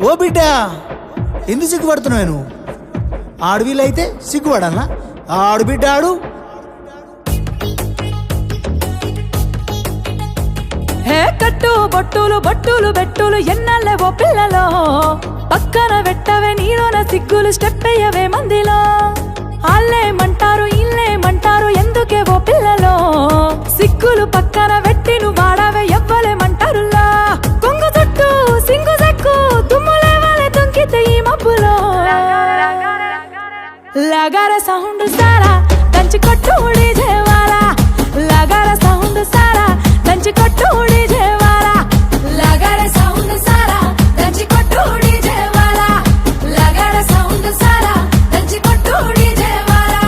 ఓ బిడ్డ ఎందుకు సిగ్గుపడుతున్నావు నువ్వు? ఆడవిలైతే సిగ్గుపడాలా? ఆడు బిడ్డ ఆడు. హే కట్టు బొట్టులు బొట్టులు బెట్టులు ఎన్నల్లే ఓ పిల్లలో, పక్కన పెట్టవే నీలోన సిగ్గులు స్టెప్ అయ్యవే మందిలో. ఆళ్ళేమంటారు ఇల్లేమంటారు ఎందుకే ఓ పిల్లలో, సిగ్గులు పక్కన పెట్టి నువ్వు వాడవే ఎవ్వలేమంటారులా. కొంగు చుట్టూ సింగు సెక్కు తుమ్ములే వాళ్ళే తుంకితే ఈ మబ్బులో. లగార సౌండ్ సారా దంచి కొట్టు డీజేవాలా, లగార సౌండ్ సారా దంచి కొట్టు డీజేవాలా, లగార సౌండ్ సారా దంచి కొట్టు డీజేవాలా, లగార సౌండ్ సారా దంచి కొట్టు డీజేవాలా.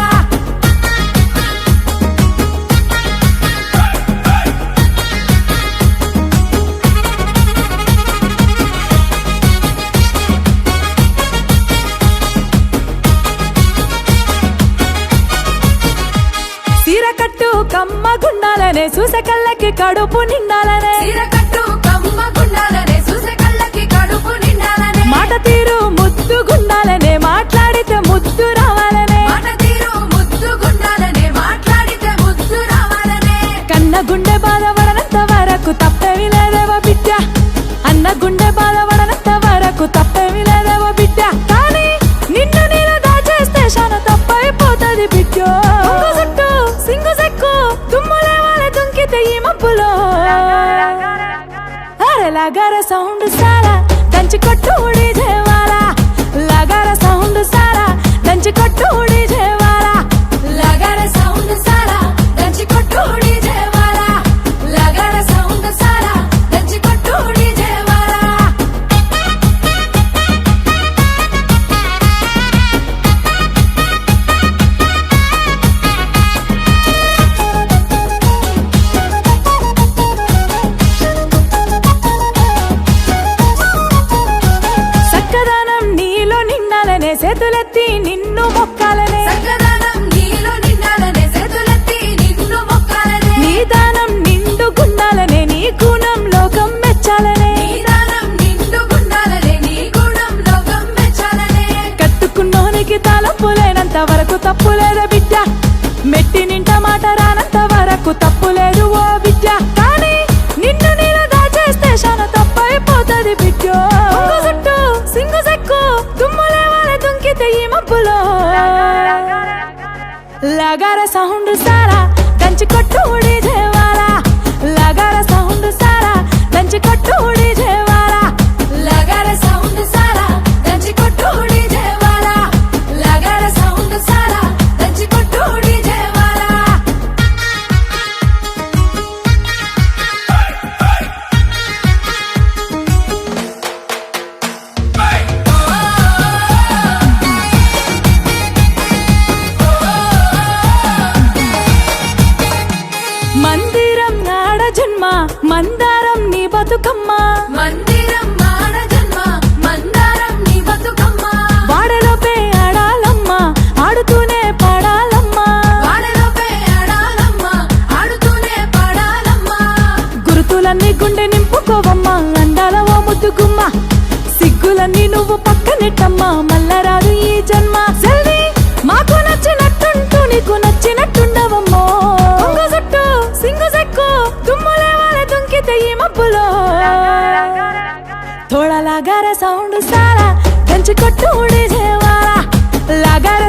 సీర కట్టు కమ్మ గుండాలనే చూసే కళ్ళకి కడుపు నిండాలనే, సీర కట్టు కమ్మ గుండాలనే చూసే కళ్ళకి కడుపు నిండాలనే. మాట తీరు ముద్దు గుండాలనే మాట్లాడితే ముద్దు రావాలనే, మాట తీరు ముద్దు గుండాలనే మాట్లాడితే ముద్దు రావాలనే. కన్న గుండె బాధపడనంత వరకు తప్పేమి లేదేవో బిడ్డ, అన్న గుండె బాధపడనంత వరకు తప్పేమి లేదేవో బిడ్డ. కానీ నిన్ను నేను దాచేస్తే శాన తప్పైపోతుంది బిడ్డ. సింగు సెక్కు తుమ్ములే వాళ్ళే తుంకితే ఈ మబ్బులో. అరే లగార సౌండ్ సారా దంచి కొట్టు డీజేవాలా, లగార సౌండ్ సారా దంచి కొట్టు డీజేవాలా, లగార సౌండ్ సారా దంచి కొట్టు డీజేవాలా, లగార సౌండ్ సారా దంచి కొట్టు డీజేవాలా. సక్కదనం నీలో నిండాలనే చేతులెత్తి నిన్ను మొక్కాలనే, సక్కదనం నీలో నిండాలనే చేతులెత్తి నిన్ను మొక్కాలనే. నీ దానం నిండు గుండాలనే నీ గుణం లోకం మెచ్చాలనే, నీ దానం నిండు గుండాలనే నీ గుణం లోకం మెచ్చాలనే. కట్టుకున్నోనికి తలపు లేనంత వరకు తప్పు లేదా బిడ్డ, మెట్టి నింట మాట రానంత వరకు తప్పు లేదు ఓ బిడ్డ. కానీ నిన్ను నేను దాచేస్తే శాన తప్పైపోతుంది బిడ్డ. కొంగు చుట్టూ సింగు సెక్కు తుమ్ములే వాళ్ళే తుంకితే ఈ మబ్బులో. లగార సౌండ్ సారా దంచి కొట్టు డీజేవాలా, లగార సౌండ్ సారా దంచి కొట్టు డీజేవాలా, లగార సౌండ్ సారా దంచి కొట్టు డీజేవాలా, లగార సౌండ్ సారా దంచి కొట్టు డీజేవాలా. మందిరం నాడ జన్మ మందారం నీ బతుకమ్మ, మందిరం నాడ జన్మ మందారం నీ బతుకమ్మ. వాడలోపే ఆడాలమ్మ ఆడుతూనే పాడాలమ్మ, వాడలోపే ఆడాలమ్మ ఆడుతూనే పాడాలమ్మ. గురుతులన్నీ గుండె నింపుకోవమ్మ అందాల ఓ ముద్దు గుమ్మ, సిగ్గులన్నీ నువ్వు పక్కనెట్టమ్మ మల్లరాదు ఈ జన్మ. సెల్వి మాకు నచ్చినట్టుంటూ నీకు నచ్చినట్టుండవమ్మో. కొంగు చుట్టూ సింగు సెక్కు తుమ్ములే వాళ్ళే తుంకితే ఈ మబ్బులో. थोड़ा लगा रे साउंड सारा गंज को टूट जेवाला लगा रे